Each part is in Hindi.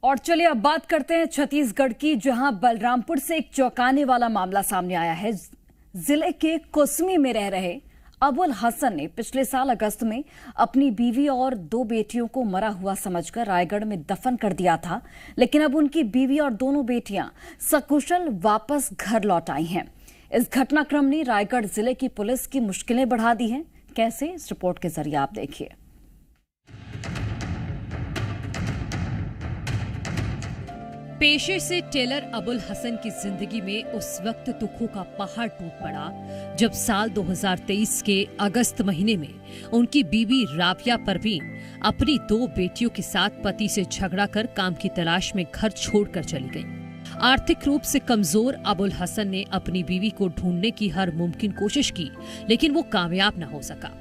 और चलिए अब बात करते हैं छत्तीसगढ़ की, जहां बलरामपुर से एक चौंकाने वाला मामला सामने आया है। जिले के कुसमी में रह रहे अबुल हसन ने पिछले साल अगस्त में अपनी बीवी और 2 बेटियों को मरा हुआ समझकर रायगढ़ में दफन कर दिया था, लेकिन अब उनकी बीवी और दोनों बेटियां सकुशल वापस घर लौट आई हैं। इस घटनाक्रम ने रायगढ़ जिले की पुलिस की मुश्किलें बढ़ा दी हैं। कैसे, इस रिपोर्ट के जरिए आप देखिए। पेशे से टेलर अबुल हसन की जिंदगी में उस वक्त दुखों का पहाड़ टूट पड़ा जब साल 2023 के अगस्त महीने में उनकी बीवी राबिया परवीन अपनी 2 बेटियों के साथ पति से झगड़ा कर काम की तलाश में घर छोड़कर चली गई। आर्थिक रूप से कमजोर अबुल हसन ने अपनी बीवी को ढूंढने की हर मुमकिन कोशिश की, लेकिन वो कामयाब न हो सका।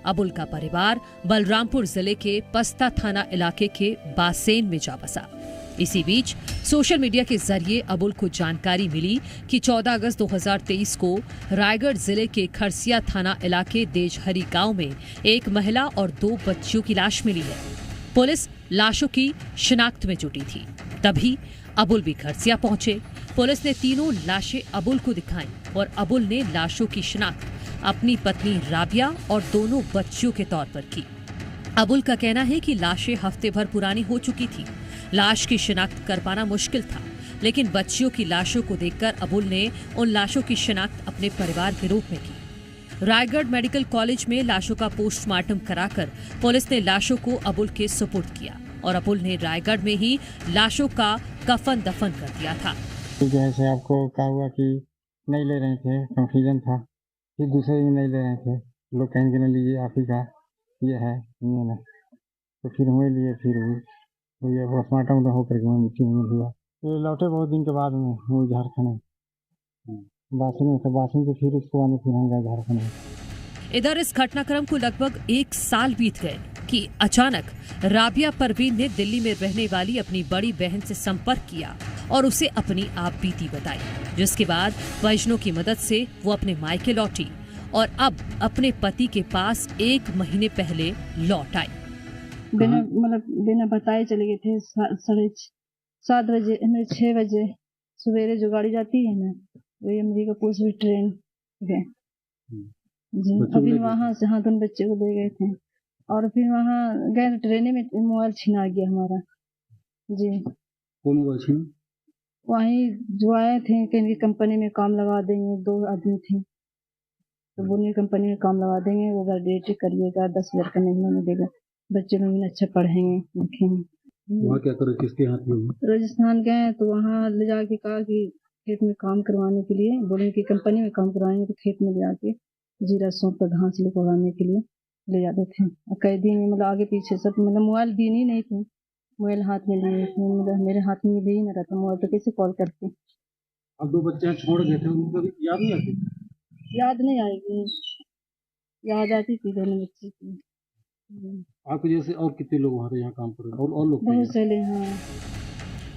अबुल का परिवार बलरामपुर जिले के पस्ता थाना इलाके के बासेन में जा बसा। इसी बीच सोशल मीडिया के जरिए अबुल को जानकारी मिली कि 14 अगस्त 2023 को रायगढ़ जिले के खरसिया थाना इलाके देजहरी गांव में एक महिला और 2 बच्चियों की लाश मिली है। पुलिस लाशों की शिनाख्त में जुटी थी। तभी अबुल भी खरसिया पहुंचे। पुलिस ने तीनों लाशें अबुल को दिखाईं और अबुल ने लाशों की शिनाख्त अपनी पत्नी राबिया और दोनों बच्चियों के तौर पर की। अबुल का कहना है कि लाशें हफ्ते भर पुरानी हो चुकी थी। लाश की शिनाख्त कर पाना मुश्किल था, लेकिन बच्चियों की लाशों को देखकर अबुल ने उन लाशों की शिनाख्त अपने परिवार के रूप में की। रायगढ़ मेडिकल कॉलेज में लाशों का पोस्टमार्टम कराकर पुलिस ने लाशों को अबुल के सुपुर्द किया और अबुल ने रायगढ़ में ही लाशों का कफन दफन कर दिया था। जैसे आपको कहा हुआ कि नहीं ले रहे थे, कंफ्यूजन था, फिर दूसरे भी नहीं ले रहे थे, लोग कहेंगे न लीजिए आप ही का ये है, तो फिर हुए लिए, फिर ये पोस्टमार्टम होकर के मिट्टी में हुआ। ये लौटे बहुत दिन के बाद में वो झारखंड बासिन से फिर उसको आने फिर हम गए झारखंड। इधर इस घटनाक्रम को लगभग 1 साल बीत गए कि अचानक राबिया परवीन ने दिल्ली में रहने वाली अपनी बड़ी बहन से संपर्क किया और उसे अपनी आप बीती बताई, जिसके बाद परिजनों की मदद से वो अपने मायके लौटी और अब अपने पति के पास 1 महीने पहले लौट आई। बिना बताए चले गए थे। 7:30 बजे 6 बजे सवेरे जो गाड़ी जाती है ना, वही अमेरिका से ट्रेन गए जी। अभी वहाँ से दोनों बच्चे को ले गए थे और फिर वहाँ गए ट्रेन में मोबाइल छीना गया हमारा जी। कौन मोबाइल छीना? वहीं जो आए थे कि इनकी कंपनी में काम लगा देंगे, 2 आदमी थे, तो बोले कंपनी में काम लगा देंगे, वो ग्रेजुएट करिएगा, 10,000 का महीना मिलेगा, बच्चे लोग अच्छे पढ़ेंगे लिखेंगे। वहाँ क्या करो, किसके हाथ में? राजस्थान गए तो वहाँ ले जाके कहा कि खेत में काम करवाने के लिए, बोले कि कंपनी में काम करवाएंगे, तो खेत में ले जाके जीरा सौंप पर घास ले उगाने के लिए ले जाते थे। और कैदी में मतलब आगे पीछे सब, मतलब मोबाइल दिए ही नहीं थे, मोबाइल हाथ में लिए थे, मतलब मेरे हाथ में ले ही ना रहता मोबाइल, तो कैसे कॉल करते। अब 2 बच्चे छोड़ गए थे, उनको याद नहीं आती? याद नहीं आएगी, याद आती थी दोनों बच्चे की। आपको जैसे और कितने लोग वहाँ यहाँ काम कर रहे हैं? और लोग बहुत सारे। हाँ।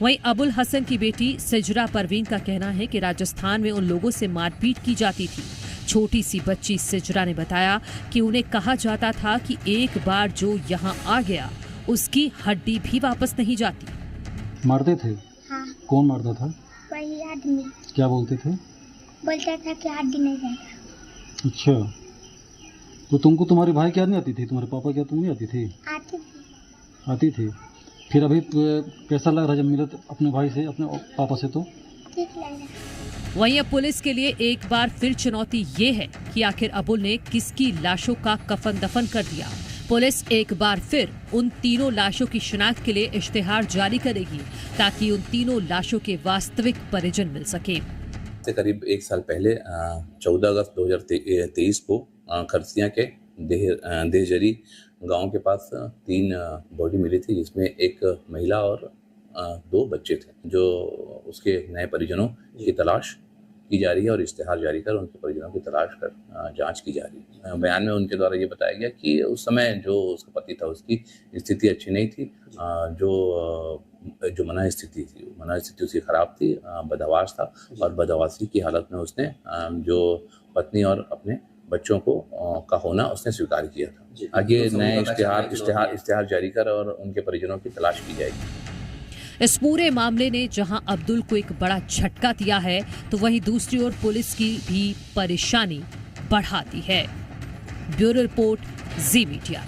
वहीं अबुल हसन की बेटी सिजरा परवीन का कहना है कि राजस्थान में उन लोगों से मारपीट की जाती थी। छोटी सी बच्ची सिजरा ने बताया कि उन्हें कहा जाता था कि एक बार जो यहाँ आ गया उसकी हड्डी भी वापस नहीं जाती। मारते थे? हाँ। कौन मारता था? वही आदमी। क्या बोलते थे? बोलता था कि हड्डी नहीं जाएगा। अच्छा, तो तुमको तुम्हारे भाई क्या नहीं आती थी? तुम्हारे पापा क्या तुम नहीं आती थी? आती थी। फिर अभी कैसा लग रहा जब मिले अपने भाई से, अपने पापा से? तो ठीक लग रहा। वहीं अब पुलिस के लिए एक बार फिर चुनौती ये है कि आखिर अबुल ने किसकी लाशों का कफन दफन कर दिया। पुलिस एक बार फिर उन तीनों लाशों की शिनाख्त के लिए इश्तेहार जारी करेगी ताकि उन तीनों लाशों के वास्तविक परिजन मिल सके। करीब 1 साल पहले 14 अगस्त 2023 को खरसिया के देहजरी गांव के पास 3 बॉडी मिली थी, जिसमें एक महिला और 2 बच्चे थे, जो उसके नए परिजनों की तलाश की जा रही है और इश्तेहार जारी कर उनके परिजनों की तलाश कर जांच की जा रही है। बयान में उनके द्वारा ये बताया गया कि उस समय जो उसका पति था उसकी स्थिति अच्छी नहीं थी, जो मना स्थिति उसकी खराब थी, बदहवास था और बदहवासी की हालत में उसने जो पत्नी और अपने बच्चों को का होना उसने स्वीकार किया था। आगे नए इश्तेहार जारी कर और उनके परिजनों की तलाश की जाएगी। इस पूरे मामले ने जहां अब्दुल को एक बड़ा झटका दिया है, तो वहीं दूसरी ओर पुलिस की भी परेशानी बढ़ा दी है। ब्यूरो रिपोर्ट, जी मीडिया।